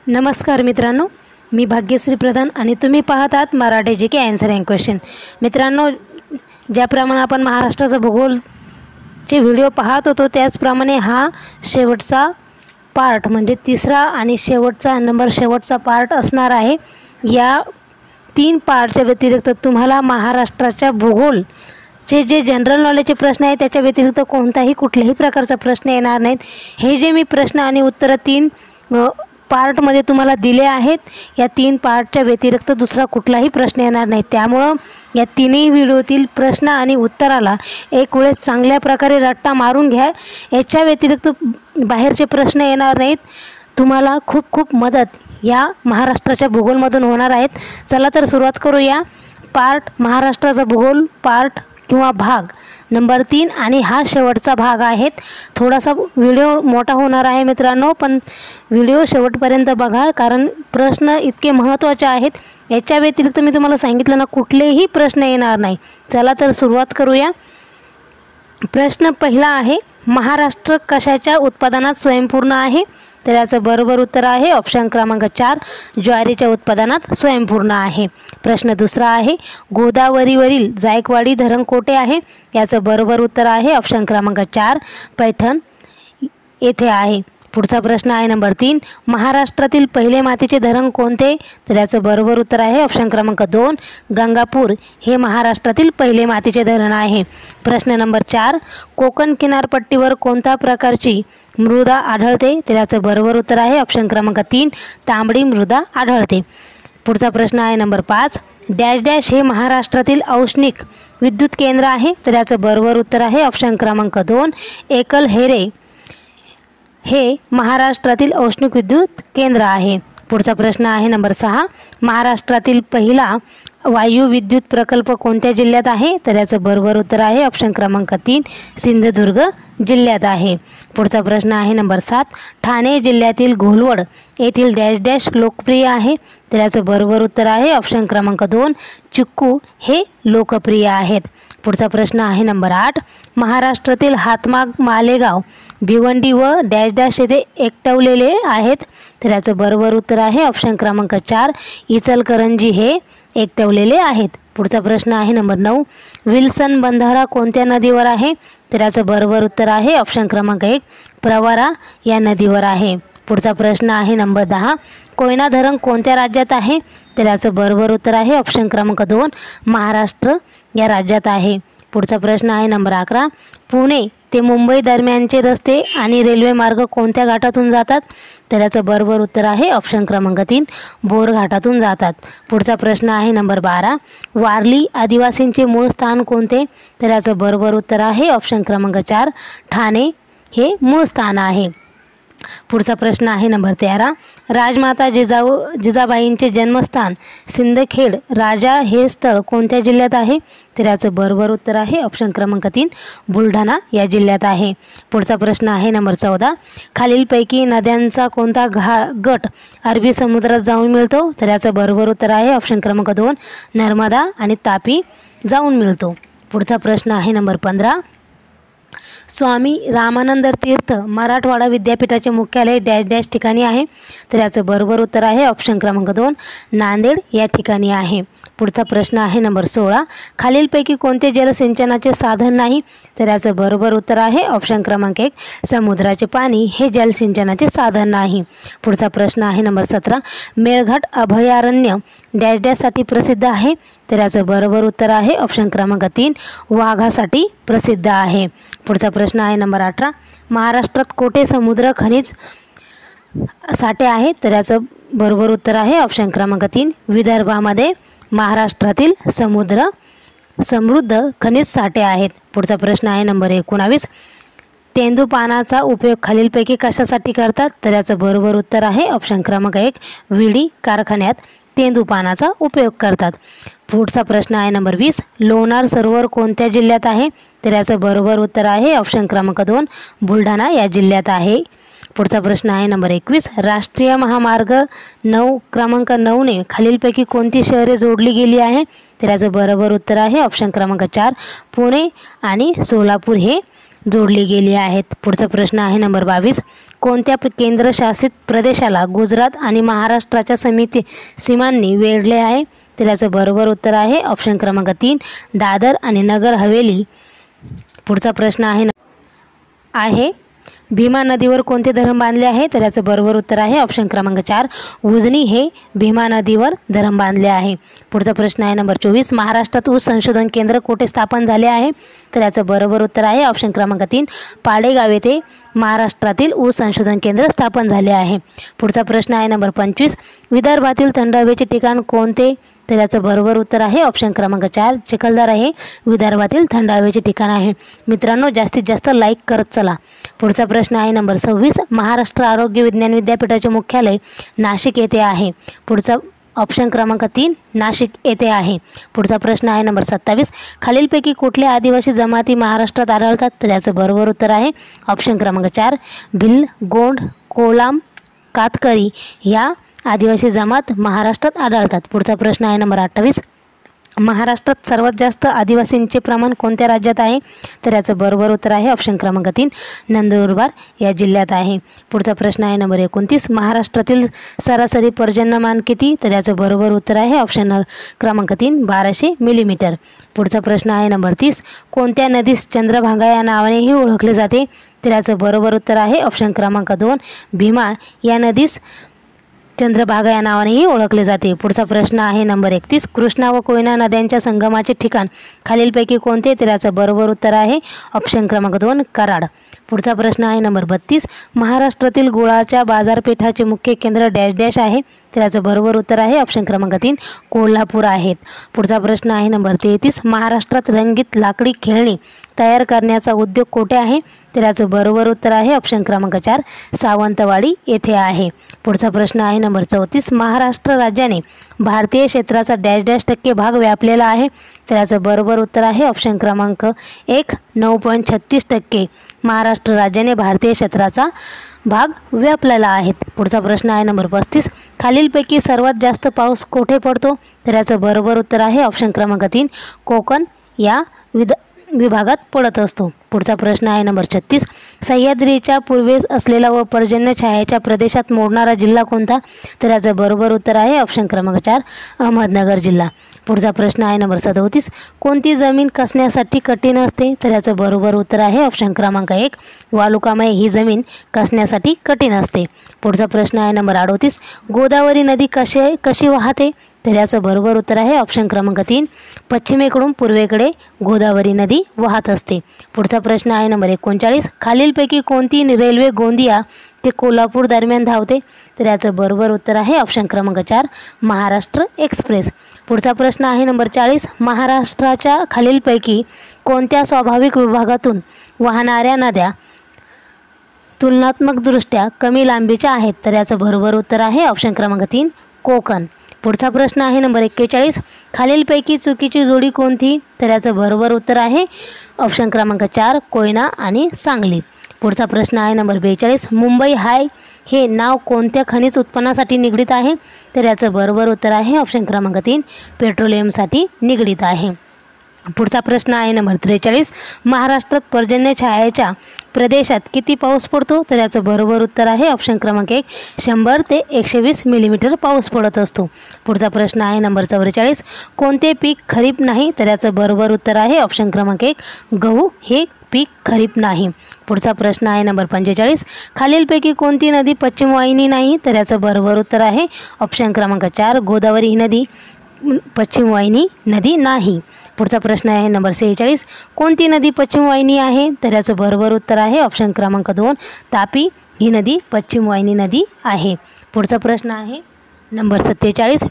नमस्कार मित्रांनो, मी भाग्यश्री प्रधान आणि तुम्ही पाहत आहात Marathi GK answer and question. मित्रांनो, ज्याप्रमाणे आपण महाराष्ट्राचा भूगोलचे व्हिडिओ पाहत होतो त्याचप्रमाणे हा शेवटचा पार्ट म्हणजे तिसरा आणि शेवटचा पार्ट असणार आहे। या 3 पार्टच्या व्यतिरिक्त तुम्हाला महाराष्ट्राच्या भूगोलचे जे जनरल नॉलेजचे प्रश्न आहेत त्याच्या व्यतिरिक्त कुठल्याही प्रकारचा प्रश्न येणार नाहीत। हे जे मी प्रश्न आणि उत्तर 3 पार्टमध्ये तुम्हाला दिले आहेत, या 3 पार्टच्या व्यतिरिक्त दुसरा कुठलाही प्रश्न येणार नाही। त्यामुळे या तिन्ही व्हिडिओतील प्रश्न आणि उत्तराला एक वेळेस चांगल्या प्रकारे रट्टा मारून घ्या। याच्या व्यतिरिक्त बाहेरचे प्रश्न येणार नाहीत। तुम्हाला खूप मदत या महाराष्ट्राच्या भूगोलमधून होणार आहेत। चला तर सुरुवात करूया। महाराष्ट्राचा भूगोल पार्ट किंवा भाग नंबर 3 आणि हा शेवटचा भाग आहे। थोडासा व्हिडिओ मोठा होणार आहे मित्रांनो, पण व्हिडिओ शेवटपर्यंत बघा कारण प्रश्न इतके महत्त्वाचे आहेत। याच्या व्यतिरिक्त मी तुम्हाला सांगितलं ना, कुठलेही प्रश्न येणार नाही। चला तर सुरुवात करूया। प्रश्न पहिला आहे, महाराष्ट्र कशाच्या उत्पादनात स्वयंपूर्ण आहे? तर याचं बरोबर उत्तर आहे ऑप्शन क्रमांक 4, ज्वारीच्या उत्पादनात स्वयंपूर्ण आहे। प्रश्न दुसरा आहे, गोदावरीवरील जायकवाडी धरण कोठे आहे? याचं बरोबर उत्तर आहे ऑप्शन क्रमांक 4, पैठण येथे आहे। पुढचा प्रश्न आहे नंबर 3, महाराष्ट्रातील पहिले मातीचे धरण कोणते? तर याचं बरोबर उत्तर आहे ऑप्शन क्रमांक 2, गंगापूर हे महाराष्ट्रातील पहिले मातीचे धरण आहे। प्रश्न नंबर 4, कोकण किनारपट्टीवर कोणत्या प्रकारची मृदा आढळते? तर याचं बरोबर उत्तर आहे ऑप्शन क्रमांक 3, तांबडी मृदा आढळते। पुढचा प्रश्न आहे नंबर 5, डॅश डॅश हे महाराष्ट्रातील औष्णिक विद्युत केंद्र आहे? तर याचं बरोबर उत्तर आहे ऑप्शन क्रमांक 2, एकलहेरे हे महाराष्ट्रातील औष्णिक विद्युत केंद्र आहे। पुढचा प्रश्न आहे नंबर 6, महाराष्ट्रातील पहिला वायू विद्युत प्रकल्प कोणत्या जिल्ह्यात आहे? तर याचं बरोबर उत्तर आहे ऑप्शन क्रमांक 3, सिंधुदुर्ग जिल्ह्यात आहे। पुढचा प्रश्न आहे नंबर 7, ठाणे जिल्ह्यातील घोलवड येथील डॅश डॅश लोकप्रिय आहे? तर याचं बरोबर उत्तर आहे ऑप्शन क्रमांक 2, चिक्कू हे लोकप्रिय आहेत। पुढचा प्रश्न आहे नंबर 8, महाराष्ट्रातील हातमाग मालेगाव भिवंडी व डॅश डॅश येथे एकवटलेले आहेत? तर याचं बरोबर उत्तर आहे ऑप्शन क्रमांक 4, इचलकरंजी हे एकवटलेले आहेत। पुढचा प्रश्न आहे नंबर 9, विल्सन बंधारा कोणत्या नदीवर आहे? तर याचं बरोबर उत्तर आहे ऑप्शन क्रमांक 1, प्रवरा या नदीवर आहे। पुढचा प्रश्न आहे नंबर 10, कोयना धरण कोणत्या राज्यात आहे? तर याचं बरोबर उत्तर आहे ऑप्शन क्रमांक 2, महाराष्ट्र या राज्यात आहे। पुढचा प्रश्न आहे नंबर 11, पुणे ते मुंबई दरम्यानचे रस्ते आणि रेल्वे मार्ग कोणत्या घाटातून जातात? तर याचं बरोबर उत्तर आहे ऑप्शन क्रमांक 3, बोर घाटातून जातात। पुढचा प्रश्न आहे नंबर 12, वारली आदिवासींचे मूळ स्थान कोणते? तर याचं बरोबर उत्तर आहे ऑप्शन क्रमांक 4, ठाणे हे मूळ स्थान आहे। पुढचा प्रश्न आहे नंबर 13, राजमाता जिजाबाईंचे जन्मस्थान सिंदखेड राजा हे स्थळ कोणत्या जिल्ह्यात आहे? तर याचं बरोबर उत्तर आहे ऑप्शन क्रमांक 3, बुलढाणा या जिल्ह्यात आहे। पुढचा प्रश्न आहे नंबर 14, खालीलपैकी नद्यांचा कोणता गट अरबी समुद्रात जाऊन मिळतो? तर याचं बरोबर उत्तर आहे ऑप्शन क्रमांक 2, नर्मदा आणि तापी जाऊन मिळतो। पुढचा प्रश्न आहे नंबर 15, स्वामी रामानंद तीर्थ मराठवाडा विद्यापीठाचे मुख्यालय डॅश डॅश ठिकाणी आहे? तर याचं बरोबर उत्तर आहे ऑप्शन क्रमांक 2, नांदेड या ठिकाणी आहे। पुढचा प्रश्न आहे नंबर 16, खालीलपैकी कोणते जलसिंचनाचे साधन नाही? तर याचं बरोबर उत्तर आहे ऑप्शन क्रमांक 1, समुद्राचे पाणी हे जलसिंचनाचे साधन नाही। पुढचा प्रश्न आहे नंबर 17, मेळघाट अभयारण्य डॅश डॅशसाठी प्रसिद्ध आहे? तर याचं बरोबर उत्तर आहे ऑप्शन क्रमांक 3, वाघासाठी प्रसिद्ध आहे। पुढचा प्रश्न आहे नंबर 18, महाराष्ट्रात कोठे समुद्र खनिज साठे आहे? तर याचं बरोबर उत्तर आहे ऑप्शन क्रमांक 3, विदर्भामध्ये महाराष्ट्रातील समृद्ध खनिज साठे आहेत। पुढचा प्रश्न आहे नंबर 19, तेंदूपानाचा उपयोग खालीलपैकी कशासाठी करतात? तर याचं बरोबर उत्तर आहे ऑप्शन क्रमांक 1, विडी कारखान्यात तेंदूपानाचा उपयोग करतात। पुढचा प्रश्न आहे नंबर 20, लोणार सरोवर कोणत्या जिल्ह्यात आहे? तर याचं बरोबर उत्तर आहे ऑप्शन क्रमांक 2, बुलढाणा या जिल्ह्यात आहे। पुढचा प्रश्न आहे नंबर 21, राष्ट्रीय महामार्ग 9 क्रमांक 9ने खालीलपैकी कोणती शहरे जोडली गेली आहे? तर याचं बरोबर उत्तर आहे ऑप्शन क्रमांक 4, पुणे आणि सोलापूर हे जोडली गेली आहेत. पुढचा प्रश्न आहे नंबर 22. कोणत्या केंद्रशासित प्रदेशाला गुजरात आणि महाराष्ट्राच्या सीमांनी वेढले आहे? तर याचं बरोबर उत्तर आहे ऑप्शन क्रमांक 3 दादर आणि नगर हवेली. पुढचा प्रश्न आहे भीमा नदीवर कोणते धरण बांधले आहे? तर याचं बरोबर उत्तर आहे ऑप्शन क्रमांक 4 उजनी हे भीमा नदीवर धरण बांधले आहे. पुढचा प्रश्न आहे नंबर 24. महाराष्ट्रात ऊस संशोधन केंद्र कुठे स्थापन झाले आहे? तर याचं बरोबर उत्तर आहे ऑप्शन क्रमांक 3 पाडेगाव येथे महाराष्ट्रातील ऊस संशोधन केंद्र स्थापन झाले आहे. पुढचा प्रश्न आहे नंबर 25. विदर्भातील थंड हवेचे ठिकाण कोणते? तर याचं बरोबर उत्तर आहे ऑप्शन क्रमांक 4 चिखलदरा हे विदर्भातील थंड हवेचे ठिकाण आहे. मित्रांनो, जास्तीत जास्त लाईक करत चला. पुढचा प्रश्न आहे नंबर 26. महाराष्ट्र आरोग्य विज्ञान विद्यापीठाचे मुख्यालय नाशिक येथे आहे. पुढचा ऑप्शन क्रमांक 3 नाशिक येथे आहे. पुढचा प्रश्न आहे नंबर 27. खालीलपैकी कुठल्या आदिवासी जमाती महाराष्ट्रात आढळतात? तर याचं बरोबर उत्तर आहे ऑप्शन क्रमांक 4 भिल्ल, गोंड, कोलाम, कातकरी या आदिवासी जमात महाराष्ट्रात आढळतात. पुढचा प्रश्न आहे नंबर 28. महाराष्ट्रात सर्वात जास्त आदिवासींचे प्रमाण कोणत्या राज्यात आहे? तर याचं बरोबर उत्तर आहे ऑप्शन क्रमांक 3 नंदुरबार या जिल्ह्यात आहे. पुढचा प्रश्न आहे नंबर 29. महाराष्ट्रातील सरासरी पर्जन्यमान किती? तर याचं बरोबर उत्तर आहे ऑप्शन क्रमांक 3 1200 मिलीमीटर. पुढचा प्रश्न आहे नंबर 30. कोणत्या नदीस चंद्रभागा या नावानेही ओळखले जाते? तर याचं बरोबर उत्तर आहे ऑप्शन क्रमांक 2 भीमा या नदीस चंद्रभागा या नावानेही ओळखले जाते. पुढचा प्रश्न आहे नंबर 31. कृष्णा व कोयना नद्यांच्या संगमाचे ठिकाण खालीलपैकी कोणते? तर याचं बरोबर उत्तर आहे ऑप्शन क्रमांक 2 कराड. पुढचा प्रश्न आहे नंबर 32. महाराष्ट्रातील गुळाच्या बाजारपेठाचे मुख्य केंद्र डॅश डॅश आहे? तर याचं बरोबर उत्तर आहे ऑप्शन क्रमांक 3 कोल्हापूर आहेत. पुढचा प्रश्न आहे नंबर 33. महाराष्ट्रात रंगीत लाकडी खेळणी तयार करण्याचा उद्योग कोठे आहे? तर याचं बरोबर उत्तर आहे ऑप्शन क्रमांक 4 सावंतवाडी येथे आहे. पुढचा प्रश्न आहे नंबर 34. महाराष्ट्र राज्याने भारतीय क्षेत्राचा डॅश डॅश टक्के भाग व्यापलेला आहे? तर याचं बरोबर उत्तर आहे ऑप्शन क्रमांक 1 9.36% महाराष्ट्र राज्याने भारतीय क्षेत्राचा भाग व्यापलेला आहे. पुढचा प्रश्न आहे नंबर 35. खालीलपैकी सर्वात जास्त पाऊस कोठे पडतो? तर याचं बरोबर उत्तर आहे ऑप्शन क्रमांक 3 कोकण या विभागात पडत असतो. पुढचा प्रश्न आहे नंबर 36. सह्याद्रीच्या पूर्वेस असलेला व पर्जन्य छायेच्या प्रदेशात मोडणारा जिल्हा कोणता? तर याचं बरोबर उत्तर आहे ऑप्शन क्रमांक 4 अहमदनगर जिल्हा. पुढचा प्रश्न आहे नंबर 37. कोणती जमीन कसण्यासाठी कठीण असते? तर याचं बरोबर उत्तर आहे ऑप्शन क्रमांक 1 वालुकामय ही जमीन कसण्यासाठी कठीण असते. पुढचा प्रश्न आहे नंबर 38. गोदावरी नदी कशी वाहते? तर याचं बरोबर उत्तर आहे ऑप्शन क्रमांक 3 पश्चिमेकडून पूर्वेकडे गोदावरी नदी वाहत असते. पुढचा प्रश्न आहे नंबर 39. खालीलपैकी कोणती रेल्वे गोंदिया ते कोल्हापूर दरम्यान धावते? तर याचं बरोबर उत्तर आहे ऑप्शन क्रमांक 4 महाराष्ट्र एक्सप्रेस. पुढचा प्रश्न आहे नंबर 40. महाराष्ट्राच्या खालीलपैकी कोणत्या स्वाभाविक विभागातून वाहणाऱ्या नद्या तुलनात्मकदृष्ट्या कमी लांबीच्या आहेत? तर याचं बरोबर उत्तर आहे ऑप्शन क्रमांक 3 कोकण. पुढचा प्रश्न आहे नंबर 41. खालीलपैकी चुकीची जोडी कोणती? तर याचं बरोबर उत्तर आहे ऑप्शन क्रमांक 4 कोयना आणि सांगली. पुढचा प्रश्न आहे नंबर 42. मुंबई हाय हे नाव कोणत्या खनिज उत्पन्नासाठी निगडीत आहे? तर याचं बरोबर उत्तर आहे ऑप्शन क्रमांक 3 पेट्रोलियमसाठी निगडीत आहे. पुढचा प्रश्न आहे नंबर 43. महाराष्ट्रात पर्जन्य छायेच्या प्रदेशात किती पाऊस पडतो? तर याचं बरोबर उत्तर आहे ऑप्शन क्रमांक 1 100 ते 120 मिलीमीटर पाऊस पडत असतो. पुढचा प्रश्न आहे नंबर 44. कोणते पीक खरीप नाही? तर याचं बरोबर उत्तर आहे ऑप्शन क्रमांक 1 गहू हे पीक खरीप नाही. पुढचा प्रश्न आहे नंबर 45. खालीलपैकी कोणती नदी पश्चिम वाहिनी नाही? तर याचं बरोबर उत्तर आहे ऑप्शन क्रमांक 4 गोदावरी ही नदी पश्चिम वाहिनी नदी नाही. पुढचा प्रश्न आहे नंबर 46. कोणती नदी पश्चिम वाहिनी आहे? तर याचं बरोबर उत्तर आहे ऑप्शन क्रमांक 2 तापी ही नदी पश्चिम वाहिनी नदी आहे. पुढचा प्रश्न आहे नंबर 47.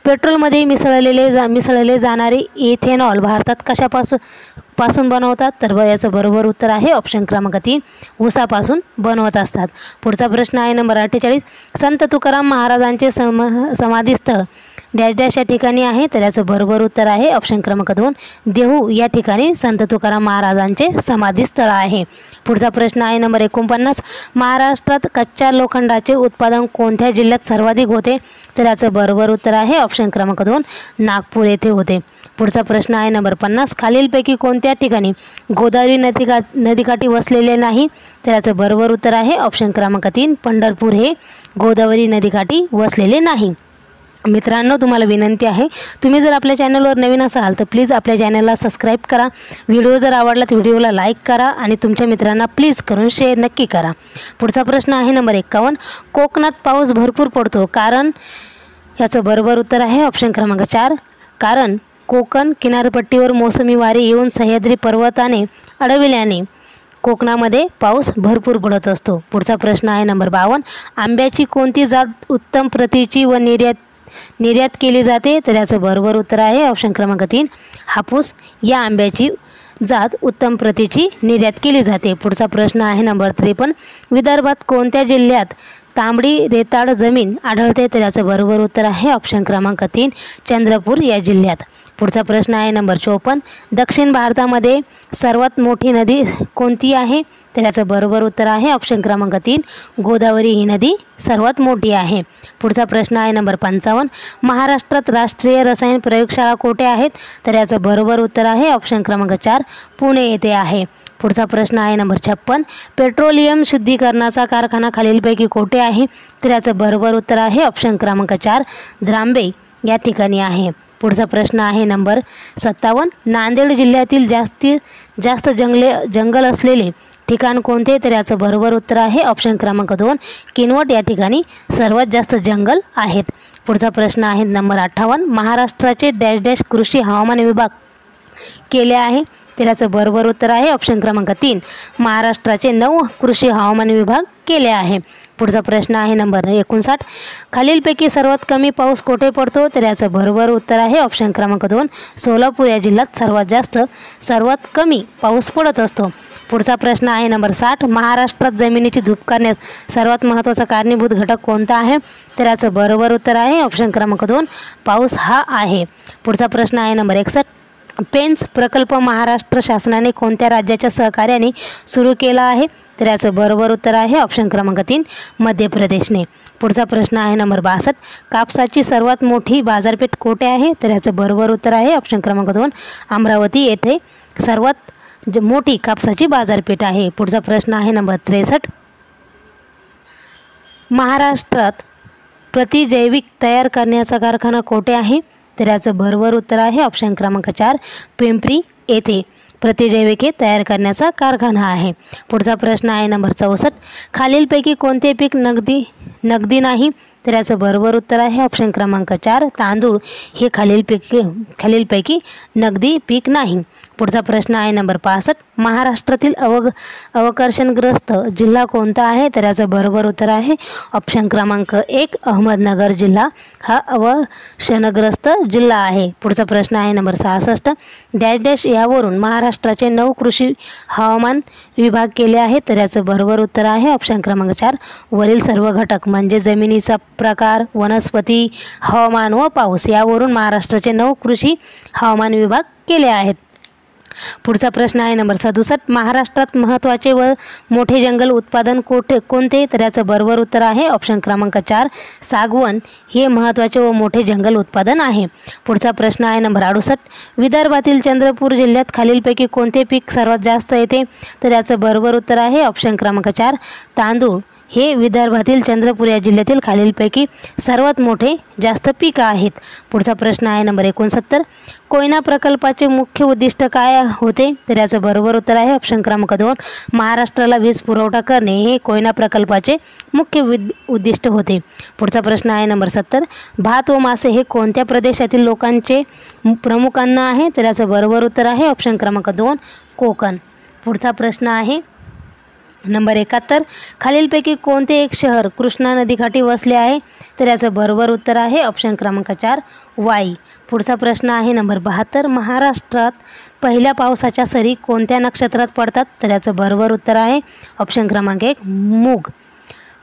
पेट्रोलमध्ये मिसळले जाणारे इथेनॉल भारतात कशापासून बनवतात? तर याचं बरोबर उत्तर आहे ऑप्शन क्रमांक 3 ऊसापासून बनवत असतात. पुढचा प्रश्न आहे नंबर 48. संत तुकाराम महाराजांचे समाधीस्थळ डॅश डॅश या ठिकाणी आहे, तर याचं बरोबर उत्तर आहे ऑप्शन क्रमांक 2 देहू या ठिकाणी संत तुकाराम महाराजांचे समाधी स्थळ आहे. पुढचा प्रश्न आहे नंबर 49. महाराष्ट्रात कच्च्या लोखंडाचे उत्पादन कोणत्या जिल्ह्यात सर्वाधिक होते? तर याचं बरोबर उत्तर आहे ऑप्शन क्रमांक 2 नागपूर येथे होते. पुढचा प्रश्न आहे नंबर 50. खालीलपैकी कोणत्या ठिकाणी गोदावरी नदीकाठी वसलेले नाही? तर याचं बरोबर उत्तर आहे ऑप्शन क्रमांक 3 पंढरपूर हे गोदावरी नदीकाठी वसलेले नाही. मित्रांनो, तुम्हाला विनंती आहे, तुम्ही जर आपल्या चॅनलवर नवीन असाल तर प्लीज आपल्या चॅनलला सबस्क्राईब करा. व्हिडिओ जर आवडला तर व्हिडिओला लाईक करा आणि तुमच्या मित्रांना प्लीज करून शेअर नक्की करा. पुढचा प्रश्न आहे नंबर 51. कोकणात पाऊस भरपूर पडतो कारण? याचं बरोबर उत्तर आहे ऑप्शन क्रमांक 4 कारण कोकण किनारपट्टीवर मोसमी वारे येऊन सह्याद्री पर्वताने अडविल्याने कोकणामध्ये पाऊस भरपूर पडत असतो. पुढचा प्रश्न आहे नंबर 52. आंब्याची कोणती जात उत्तम प्रतीची व निर्यात केली जाते? तर याचं बरोबर उत्तर आहे ऑप्शन क्रमांक 3 हापूस या आंब्याची जात उत्तम प्रतीची निर्यात केली जाते. पुढचा प्रश्न आहे नंबर 53. विदर्भात कोणत्या जिल्ह्यात तांबडी रेताळ जमीन आढळते? तर याचं बरोबर उत्तर आहे ऑप्शन क्रमांक 3 चंद्रपूर या जिल्ह्यात. पुढचा प्रश्न आहे नंबर 54. दक्षिण भारतामध्ये सर्वात मोठी नदी कोणती आहे? तर याचं बरोबर उत्तर आहे ऑप्शन क्रमांक 3 गोदावरी ही नदी सर्वात मोठी आहे. पुढचा प्रश्न आहे नंबर 55. महाराष्ट्रात राष्ट्रीय रसायन प्रयोगशाळा कोठे आहेत? तर याचं बरोबर उत्तर आहे ऑप्शन क्रमांक 4 पुणे येथे आहे. पुढचा प्रश्न आहे नंबर 56. पेट्रोलियम शुद्धीकरणाचा कारखाना खालीलपैकी कोठे आहे? तर याचं बरोबर उत्तर आहे ऑप्शन क्रमांक 4 द्रांबे या ठिकाणी आहे. पुढचा प्रश्न आहे नंबर 57. नांदेड जिल्ह्यातील जास्त जंगल असलेले ठिकाण कोणते? तर याचं बरोबर उत्तर आहे ऑप्शन क्रमांक 2 किनवट या ठिकाणी सर्वात जास्त जंगल आहेत. पुढचा प्रश्न आहे नंबर 58. महाराष्ट्राचे डॅश डॅश कृषी हवामान विभाग केले आहे? तर याचं बरोबर उत्तर आहे ऑप्शन क्रमांक 3 महाराष्ट्राचे 9 कृषी हवामान विभाग केले आहे. पुढचा प्रश्न आहे नंबर 59. खालीलपैकी सर्वात कमी पाऊस कोठे पडतो? तर याचं बरोबर उत्तर आहे ऑप्शन क्रमांक 2 सोलापूर या जिल्ह्यात सर्वात कमी पाऊस पडत असतो. पुढचा प्रश्न आहे नंबर 60. महाराष्ट्रात जमिनीची धूप करण्यास सर्वात महत्त्वाचा कारणीभूत घटक कोणता आहे? तर याचं बरोबर उत्तर आहे ऑप्शन क्रमांक 2 पाऊस हा आहे. पुढचा प्रश्न आहे नंबर 61. पेन्स प्रकल्प महाराष्ट्र शासनाने कोणत्या राज्याच्या सहकार्याने सुरू केला आहे? तर याचं बरोबर उत्तर आहे ऑप्शन क्रमांक 3 मध्य प्रदेशने. पुढचा प्रश्न आहे नंबर 62. कापसाची सर्वात मोठी बाजारपेठ कोठे आहे? तर याचं बरोबर उत्तर आहे ऑप्शन क्रमांक 2 अमरावती येथे सर्वात मोठी कापसाची बाजारपेठ आहे. पुढचा प्रश्न आहे नंबर 63. महाराष्ट्रात प्रतिजैविक तयार करण्याचा कारखाना कोठे आहे? तर याचं बरोबर उत्तर आहे ऑप्शन क्रमांक 4 पिंपरी येथे प्रतिजैविक तयार करण्याचा कारखाना आहे. पुढचा प्रश्न आहे नंबर 64. खालीलपैकी कोणते पीक नगदी नाही? तर याचं बरोबर उत्तर आहे ऑप्शन क्रमांक 4 तांदूळ हे खालीलपैकी नगदी पीक नाही. पुढचा प्रश्न आहे नंबर 65. महाराष्ट्रातील अवकर्षणग्रस्त जिल्हा कोणता आहे? तर याचं बरोबर उत्तर आहे ऑप्शन क्रमांक 1 अहमदनगर जिल्हा हा अवकर्षणग्रस्त जिल्हा आहे. पुढचा प्रश्न आहे नंबर 66. डॅश डॅश यावरून महाराष्ट्राचे 9 कृषी हवामान विभाग केले आहेत? तर याचं बरोबर उत्तर आहे ऑप्शन क्रमांक 4 वरील सर्व घटक म्हणजे जमिनीचा प्रकार, वनस्पती, हवामान व पाऊस यावरून महाराष्ट्राचे 9 कृषी हवामान विभाग केले आहेत. पुढचा प्रश्न आहे नंबर 67. महाराष्ट्रात महत्त्वाचे व मोठे जंगल उत्पादन कोणते? तर याचं बरोबर उत्तर आहे ऑप्शन क्रमांक 4 सागवण हे महत्त्वाचे व मोठे जंगल उत्पादन आहे. पुढचा प्रश्न आहे नंबर 68. विदर्भातील चंद्रपूर जिल्ह्यात खालीलपैकी कोणते पीक सर्वात जास्त येते? तर याचं बरोबर उत्तर आहे ऑप्शन क्रमांक 4 तांदूळ हे विदर्भातील चंद्रपूर या जिल्ह्यातील खालीलपैकी सर्वात मोठे जास्त पीक आहेत. पुढचा प्रश्न आहे नंबर 69. कोयना प्रकल्पाचे मुख्य उद्दिष्ट काय होते? तर याचं बरोबर उत्तर आहे ऑप्शन क्रमांक 2 महाराष्ट्राला वीज पुरवठा करणे हे कोयना प्रकल्पाचे मुख्य उद्दिष्ट होते. पुढचा प्रश्न आहे नंबर 70. भात व मासे हे कोणत्या प्रदेशातील लोकांचे प्रमुख अन्न आहे? तर याचं बरोबर उत्तर आहे ऑप्शन क्रमांक 2 कोकण. पुढचा प्रश्न आहे नंबर 71. खालीलपैकी कोणते एक शहर कृष्णा नदीकाठी वसले आहे? तर याचं बरोबर उत्तर आहे ऑप्शन क्रमांक 4 वाई. पुढचा प्रश्न आहे नंबर 72. महाराष्ट्रात पहिल्या पावसाच्या सरी कोणत्या नक्षत्रात पडतात? तर याचं बरोबर उत्तर आहे ऑप्शन क्रमांक 1 मूग.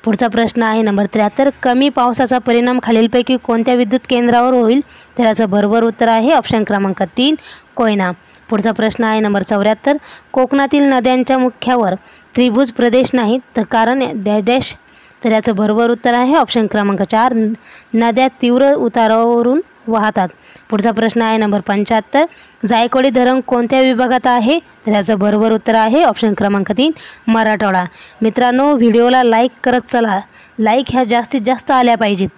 पुढचा प्रश्न आहे नंबर 73. कमी पावसाचा परिणाम खालीलपैकी कोणत्या विद्युत केंद्रावर होईल? तर याचं बरोबर उत्तर आहे ऑप्शन क्रमांक 3 कोयना. पुढचा प्रश्न आहे नंबर 74. कोकणातील नद्यांच्या मुख्यावर त्रिभुज प्रदेश नाही तर कारण डॅश डॅश. तर याचं बरोबर उत्तर आहे ऑप्शन क्रमांक 4 नद्या तीव्र उतारावरून वाहतात. पुढचा प्रश्न आहे नंबर 75. जायकवाडी धरण कोणत्या विभागात आहे? तर याचं बरोबर उत्तर आहे ऑप्शन क्रमांक 3 मराठवाडा. मित्रांनो, व्हिडिओला लाईक करत चला, लाईक ह्या जास्तीत जास्त आल्या पाहिजेत.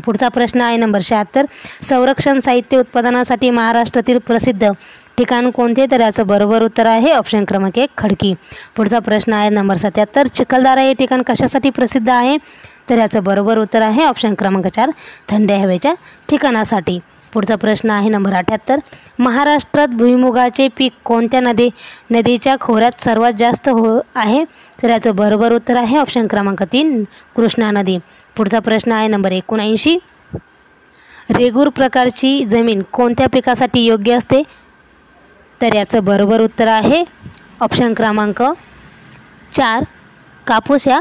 पुढचा प्रश्न आहे नंबर 76. संरक्षण साहित्य उत्पादनासाठी महाराष्ट्रातील प्रसिद्ध ठिकाण कोणते? तर याचं बरोबर उत्तर आहे ऑप्शन क्रमांक 1 खडकी. पुढचा प्रश्न आहे नंबर 77. चिखलदरा हे ठिकाण कशासाठी प्रसिद्ध आहे? तर याचं बरोबर उत्तर आहे ऑप्शन क्रमांक 4 थंड हवेच्या ठिकाणासाठी. पुढचा प्रश्न आहे नंबर 78. महाराष्ट्रात भुईमुगाचे पीक कोणत्या नदीच्या खोऱ्यात सर्वात जास्त आहे? तर याचं बरोबर उत्तर आहे ऑप्शन क्रमांक 3 कृष्णा नदी. पुढचा प्रश्न आहे नंबर 79. रेगूर प्रकारची जमीन कोणत्या पिकासाठी योग्य असते? तर याचं बरोबर उत्तर आहे ऑप्शन क्रमांक 4 कापूस या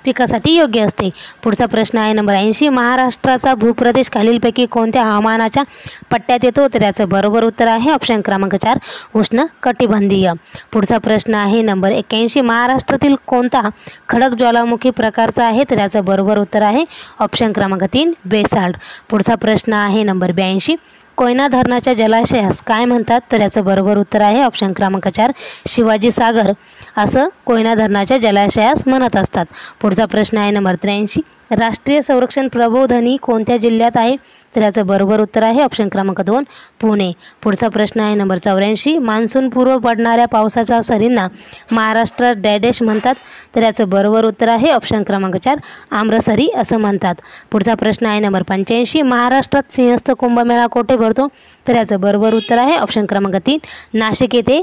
पिकासाठी योग्य असते. पुढचा प्रश्न आहे नंबर 80. महाराष्ट्राचा भूप्रदेश खालीलपैकी कोणत्या हवामानाच्या पट्ट्यात येतो? तर याचं बरोबर उत्तर आहे ऑप्शन क्रमांक 4 उष्ण कटिबंधीय. पुढचा प्रश्न आहे नंबर 81. महाराष्ट्रातील कोणता खडक ज्वालामुखी प्रकारचा आहे? तर याचं बरोबर उत्तर आहे ऑप्शन क्रमांक 3 बेसाल्ट. पुढचा प्रश्न आहे नंबर 82. कोयना धरणाच्या जलाशयास काय म्हणतात? तर याचं बरोबर उत्तर आहे ऑप्शन क्रमांक 4 शिवाजी सागर असं कोयना धरणाच्या जलाशयास म्हणत असतात. पुढचा प्रश्न आहे नंबर 83. राष्ट्रीय संरक्षण प्रबोधिनी कोणत्या जिल्ह्यात आहे? तर याचं बरोबर उत्तर आहे ऑप्शन क्रमांक 2 पुणे. पुढचा प्रश्न आहे नंबर 84. मान्सूनपूर्व पडणाऱ्या पावसाच्या सरींना महाराष्ट्रात डॅश म्हणतात? तर याचं बरोबर उत्तर आहे ऑप्शन क्रमांक 4 आम्रसरी असं म्हणतात. पुढचा प्रश्न आहे नंबर 85. महाराष्ट्रात सिंहस्थ कुंभमेळा कोठे भरतो? तर याचं बरोबर उत्तर आहे ऑप्शन क्रमांक 3 नाशिक येथे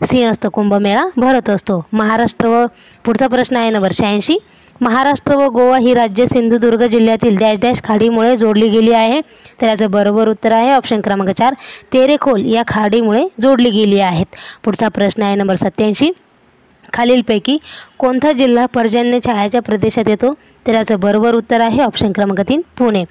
सिंहस्थ कुंभमेळा भरत असतो. पुढचा प्रश्न आहे नंबर 86. महाराष्ट्र व गोवा ही राज्य सिंधुदुर्ग जिल्ह्यातील डॅश डॅश खाडीमुळे जोडली गेली आहे? तर याचं बरोबर उत्तर आहे ऑप्शन क्रमांक 4 तेरेखोल या खाडीमुळे जोडली गेली आहेत. पुढचा प्रश्न आहे नंबर 87. खालीलपैकी कोणता जिल्हा पर्जन्य छायाच्या प्रदेशात येतो? तर याचं बरोबर उत्तर आहे ऑप्शन क्रमांक 3 पुणे.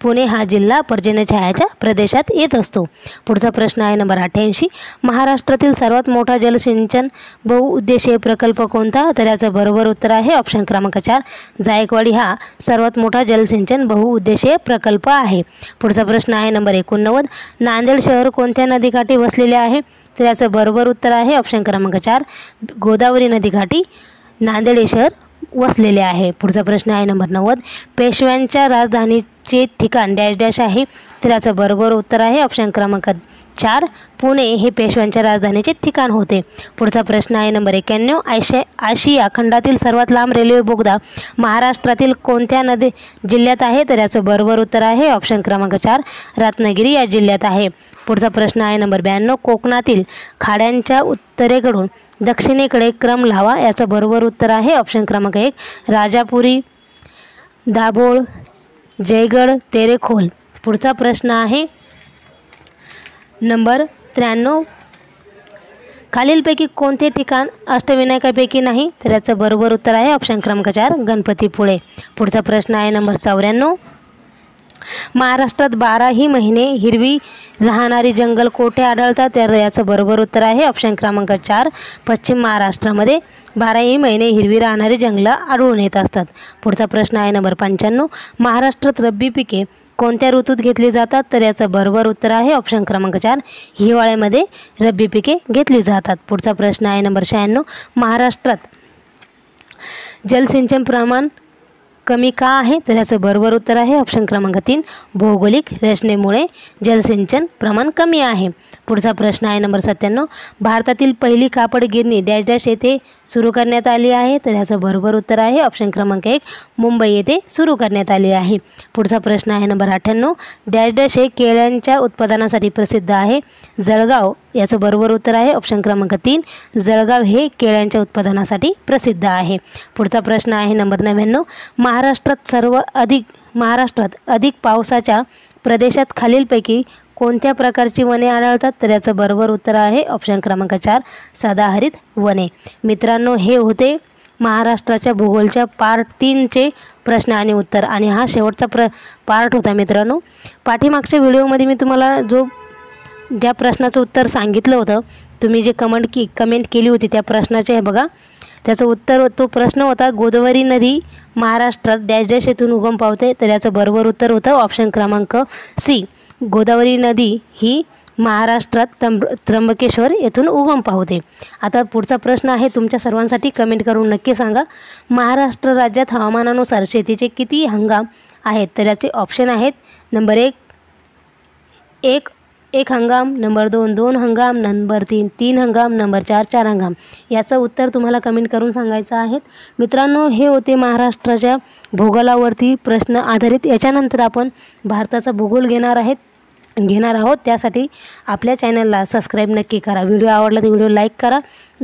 पुणे हा जिल्हा पर्जन्य छायाच्या प्रदेशात येत असतो. पुढचा प्रश्न आहे नंबर 88. महाराष्ट्रातील सर्वात मोठा जलसिंचन बहुउद्देशीय प्रकल्प कोणता? तर याचं बरोबर उत्तर आहे ऑप्शन क्रमांक 4 जायकवाडी हा सर्वात मोठा जलसिंचन बहुउद्देशीय प्रकल्प आहे. पुढचा प्रश्न आहे नंबर 89. नांदेड शहर कोणत्या नदीकाठी वसलेले आहे? तर याचं बरोबर उत्तर आहे ऑप्शन क्रमांक 4 गोदावरी नदीकाठी नांदेड हे शहर वसलेले आहे. पुढचा प्रश्न आहे नंबर 90. पेशव्यांच्या राजधानीचे ठिकाण डॅश डॅश आहे? तर याचं बरोबर उत्तर आहे ऑप्शन क्रमांक 4 पुणे हे पेशव्यांच्या राजधानीचे ठिकाण होते. पुढचा प्रश्न आहे नंबर 91. आशिया खंडातील सर्वात लांब रेल्वे बोगदा महाराष्ट्रातील कोणत्या जिल्ह्यात आहे? तर याचं बरोबर उत्तर आहे ऑप्शन क्रमांक 4 रत्नागिरी या जिल्ह्यात आहे. पुढचा प्रश्न आहे नंबर 92. कोकणातील खाड्यांच्या उत्तरेकडून दक्षिणेकडे क्रम लावा. याचं बरोबर उत्तर आहे ऑप्शन क्रमांक 1 राजापुरी दाभोळ जयगड तेरेखोल. पुढचा प्रश्न आहे नंबर 93. खालीलपैकी कोणते ठिकाण अष्टविनायकापैकी नाही? तर याचं बरोबर उत्तर आहे ऑप्शन क्रमांक 4 गणपतीपुळे. पुढचा प्रश्न आहे नंबर 94. महाराष्ट्रात 12ही महिने हिरवी राहणारी जंगल कोठे आढळतात? तर याचं बरोबर उत्तर आहे ऑप्शन क्रमांक 4 पश्चिम महाराष्ट्रामध्ये 12ही महिने हिरवी राहणारी जंगलं आढळून येत असतात. पुढचा प्रश्न आहे नंबर 95. महाराष्ट्रात रब्बी पिके कोणत्या ऋतूत घेतली जातात? तर याचं बरोबर उत्तर आहे ऑप्शन क्रमांक 4 हिवाळ्यामध्ये रब्बी पिके घेतली जातात. पुढचा प्रश्न आहे नंबर 96. महाराष्ट्रात जलसिंचन प्रमाण कमी का आहे? तर याचं बरोबर उत्तर आहे ऑप्शन क्रमांक 3 भौगोलिक रचनेमुळे जलसिंचन प्रमाण कमी आहे. पुढचा प्रश्न आहे नंबर 97. भारतातील पहिली कापड गिरणी डॅश डॅश येथे सुरू करण्यात आली आहे? तर याचं बरोबर उत्तर आहे ऑप्शन क्रमांक 1 मुंबई येथे सुरू करण्यात आली आहे. पुढचा प्रश्न आहे नंबर 98. डॅश डॅश हे केळ्यांच्या उत्पादनासाठी प्रसिद्ध आहे? जळगाव याचं बरोबर उत्तर आहे ऑप्शन क्रमांक 3 जळगाव हे केळ्यांच्या उत्पादनासाठी प्रसिद्ध आहे. पुढचा प्रश्न आहे नंबर 99. महाराष्ट्रात अधिक पावसाच्या प्रदेशात खालीलपैकी कोणत्या प्रकारची वने आढळतात? तर याचं बरोबर उत्तर आहे ऑप्शन क्रमांक 4 सदाहरित वने. मित्रांनो, हे होते महाराष्ट्राच्या भूगोलच्या पार्ट 3चे प्रश्न आणि उत्तर, आणि हा शेवटचा पार्ट होता मित्रांनो। पाठीमागच्या व्हिडिओमध्ये मी तुम्हाला ज्या प्रश्नाचं उत्तर सांगितलं होतं, तुम्ही जे कमेंट केली होती त्या प्रश्नाचे हे बघा, त्याचं उत्तर, तो प्रश्न होता गोदावरी नदी महाराष्ट्रात डॅश डॅश येथून उगम पावते। तर याचं बरोबर उत्तर होतं ऑप्शन क्रमांक सी, गोदावरी नदी ही महाराष्ट्रात त्र्यंबकेश्वर येथून उगम पावते। आता पुढचा प्रश्न आहे तुमच्या सर्वांसाठी, कमेंट करून नक्की सांगा, महाराष्ट्र राज्यात हवामानानुसार शेतीचे किती हंगाम आहेत? तर याचे ऑप्शन आहेत नंबर 1 एक हंगाम, नंबर 2 हंगाम, नंबर 3 हंगाम, नंबर 4 हंगाम। याचं उत्तर तुम्हाला कमेंट करून सांगायचं आहे मित्रांनो। हे होते महाराष्ट्राच्या भूगोलावरती प्रश्न आधारित। याच्यानंतर आपण भारताचा भूगोल घेणार आहोत। त्यासाठी आपल्या चॅनलला सबस्क्राईब नक्की करा। व्हिडिओ आवडला तर व्हिडिओ लाईक करा,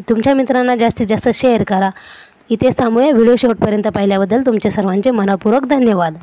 तुमच्या मित्रांना जास्तीत जास्त शेअर करा। इथेच थांबूया। व्हिडिओ शेवटपर्यंत पाहिल्याबद्दल तुमचे सर्वांचे मनपूर्वक धन्यवाद।